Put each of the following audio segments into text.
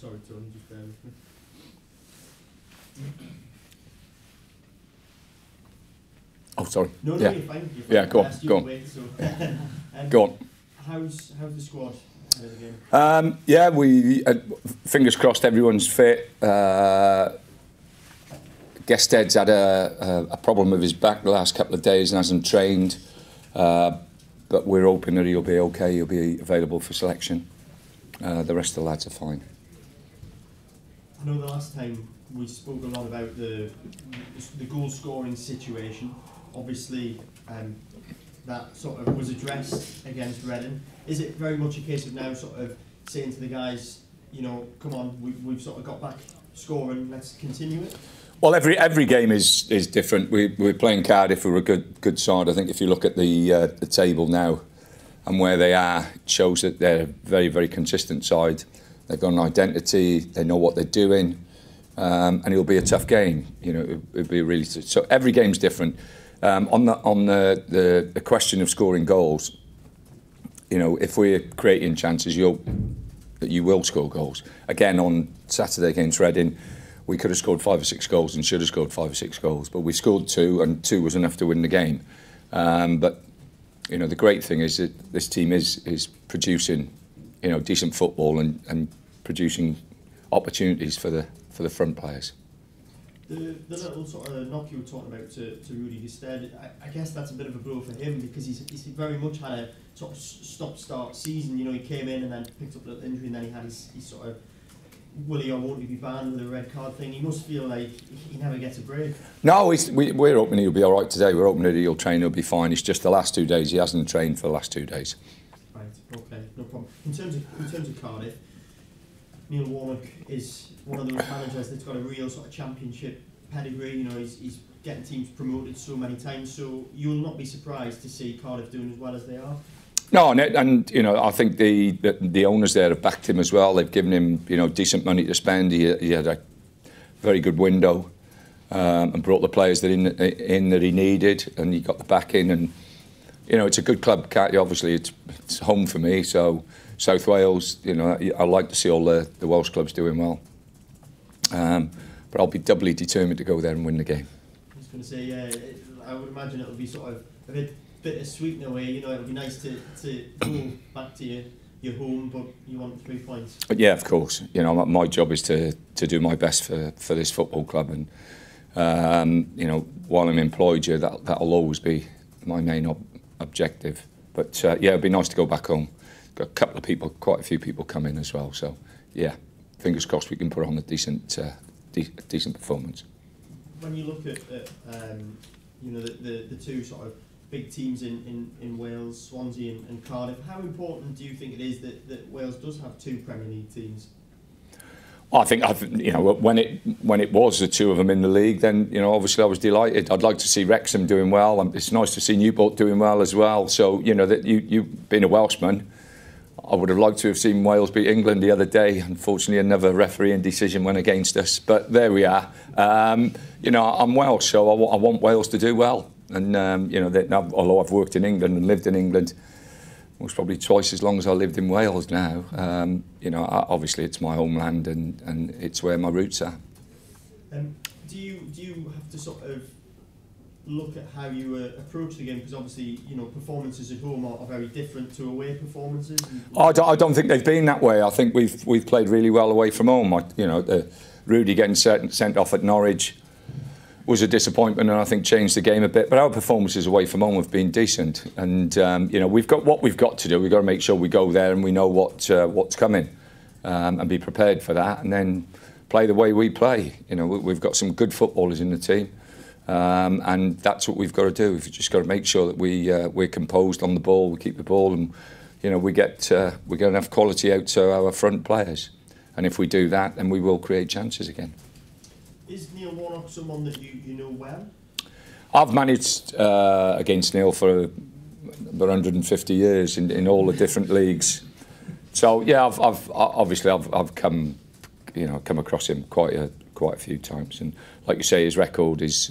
Sorry, Tony, just bear with me. Oh, sorry. No, yeah. you're fine. You're fine. Yeah, go on. Go on. Away, so, go on. How's the squad ahead of the game? Yeah, we fingers crossed everyone's fit. Guested's had a problem with his back the last couple of days and hasn't trained. But we're hoping that he'll be okay. He'll be available for selection. The rest of the lads are fine. I know the last time we spoke a lot about the goal scoring situation. Obviously, that sort of was addressed against Reading. Is it very much a case of now sort of saying to the guys, you know, come on, we've sort of got back scoring, let's continue it? Well, every game is different. We're playing Cardiff, who are a good side. I think if you look at the table now and where they are, it shows that they're a very, very consistent side. They've got an identity. They know what they're doing, and it'll be a tough game. You know, it'll be really so. Every game's different. On the question of scoring goals, you know, if we're creating chances, you will score goals. Again, on Saturday against Reading, we could have scored 5 or 6 goals and should have scored 5 or 6 goals, but we scored 2, and 2 was enough to win the game. But you know, the great thing is that this team is producing, you know, decent football and producing opportunities for the front players. The little sort of knock you were talking about to Rudy Gestede, I guess that's a bit of a blow for him because he's very much had a sort of stop-start season. You know, he came in and then picked up a little injury, and then he had his sort of will he or won't he be banned with a red card thing. He must feel like he never gets a break. No, we're hoping he'll be all right today. We're hoping that he'll train, he'll be fine. It's just the last 2 days. He hasn't trained for the last 2 days. Right, okay, no problem. In terms of Cardiff, Neil Warnock is one of those managers that's got a real sort of championship pedigree. You know, he's getting teams promoted so many times, so you'll not be surprised to see Cardiff doing as well as they are. No, and you know, I think the owners there have backed him as well. They've given him, you know, decent money to spend. He had a very good window and brought the players that in that he needed, and he got the backing. And you know, it's a good club. Obviously, it's home for me. So South Wales, you know, I like to see all the Welsh clubs doing well. But I'll be doubly determined to go there and win the game. I was going to say, yeah, I would imagine it'll be sort of a bit bittersweet in a way. You know, it'll be nice to go back to your home, but you want 3 points. But yeah, of course. You know, my job is to do my best for this football club, and you know, while I'm employed here, that'll always be my main objective. But yeah, it'd be nice to go back home. Got a couple of people, quite a few people coming as well. So yeah, fingers crossed we can put on a decent performance. When you look at you know, the two sort of big teams in Wales, Swansea and Cardiff, how important do you think it is that Wales does have 2 Premier League teams? I think you know, when it was the 2 of them in the league, then you know, obviously I was delighted. I'd like to see Wrexham doing well, and it's nice to see Newport doing well as well. So you know, that you being a Welshman, I would have liked to have seen Wales beat England the other day. Unfortunately, another refereeing decision went against us. But there we are. You know, I'm Welsh, so I want Wales to do well. And you know, although I've worked in England and lived in England, most probably twice as long as I lived in Wales now. You know, obviously it's my homeland and it's where my roots are. Do you have to sort of look at how you approach the game, because obviously, you know, performances at home are very different to away performances? I don't think they've been that way. I think we've played really well away from home. You know, Rudy getting sent off at Norwich was a disappointment, and I think changed the game a bit. But our performances away from home have been decent, and you know, we've got to do. We've got to make sure we go there and we know what's coming, and be prepared for that, and then play the way we play. You know, we've got some good footballers in the team. And that's what we've got to do. We've just got to make sure that we're composed on the ball, we keep the ball, and you know, we get enough quality out to our front players. And if we do that, then we will create chances again. Is Neil Warnock someone that you know well? I've managed against Neil for about 150 years in all the different leagues. So yeah, I've obviously come across him quite a few times, and like you say, his record is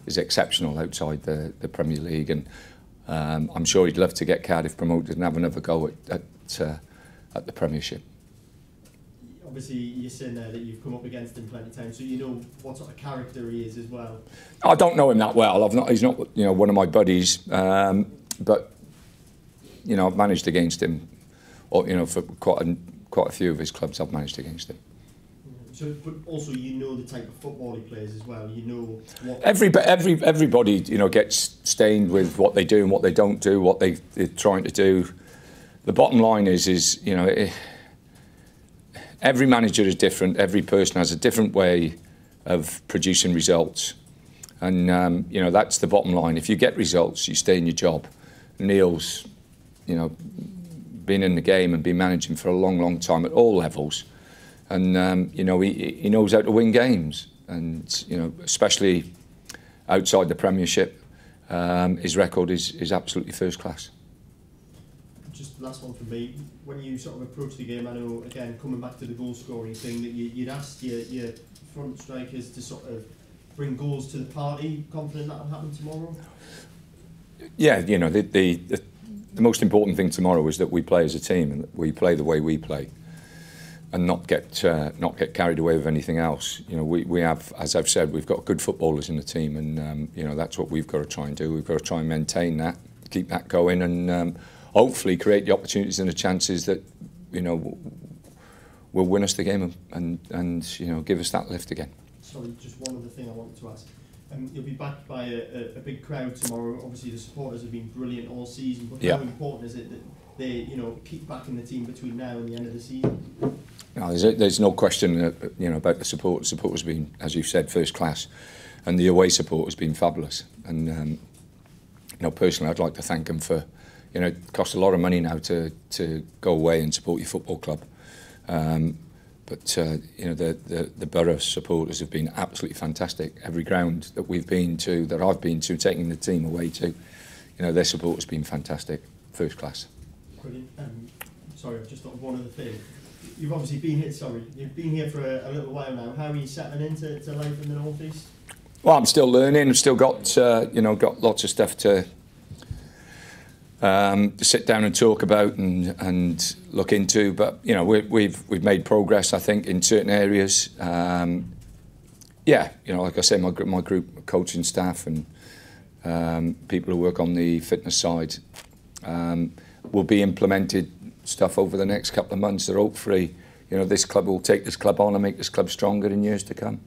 exceptional outside the Premier League, and I'm sure he'd love to get Cardiff promoted and have another go at the Premiership. obviously you're saying there that you've come up against him plenty of times, so you know what sort of character he is as well. I don't know him that well. He's not, you know, one of my buddies, but you know, I've managed against him, or you know, for quite a few of his clubs, I've managed against him. So, but also you know the type of football he plays as well. You know what everybody, you know, gets stained with what they do and what they don't do, what they're trying to do. The bottom line is you know, every manager is different. Every person has a different way of producing results, and you know, that's the bottom line. If you get results, you stay in your job. Neil's, you know, been in the game and been managing for a long time at all levels. And you know, he knows how to win games, and you know, especially outside the Premiership, his record is absolutely first class. Just last one from me. When you sort of approach the game, I know again coming back to the goal scoring thing that you'd asked your front strikers to sort of bring goals to the party. Confident that'll happen tomorrow? Yeah, you know, the most important thing tomorrow is that we play as a team and that we play the way we play, and not get carried away with anything else. You know, we have, as I've said, we've got good footballers in the team, and you know, that's what we've got to try and do. We've got to try and maintain that, keep that going, and hopefully create the opportunities and the chances that, you know, will win us the game and you know, give us that lift again. Sorry, just one other thing I wanted to ask. You'll be backed by a big crowd tomorrow. Obviously, the supporters have been brilliant all season, but how important is it that they, you know, keep backing the team between now and the end of the season? No, there's no question, you know, about the support. The support has been, as you've said, first class, and the away support has been fabulous. And you know, personally, I'd like to thank them for, you know, it costs a lot of money now to go away and support your football club. But you know, the borough supporters have been absolutely fantastic. Every ground that we've been to, that I've been to, taking the team away to, you know, their support has been fantastic, first class. Brilliant. Sorry, I've just thought of one other thing. You've obviously been here. You've been here for a little while now. How are you settling into life in the North East? Well, I'm still learning. I've still got you know, got lots of stuff to sit down and talk about and look into. But you know, we've made progress, I think, in certain areas. Yeah, you know, like I say, my group coaching staff and people who work on the fitness side will be implemented stuff over the next couple of months that hopefully, you know, this club will take this club on and make this club stronger in years to come.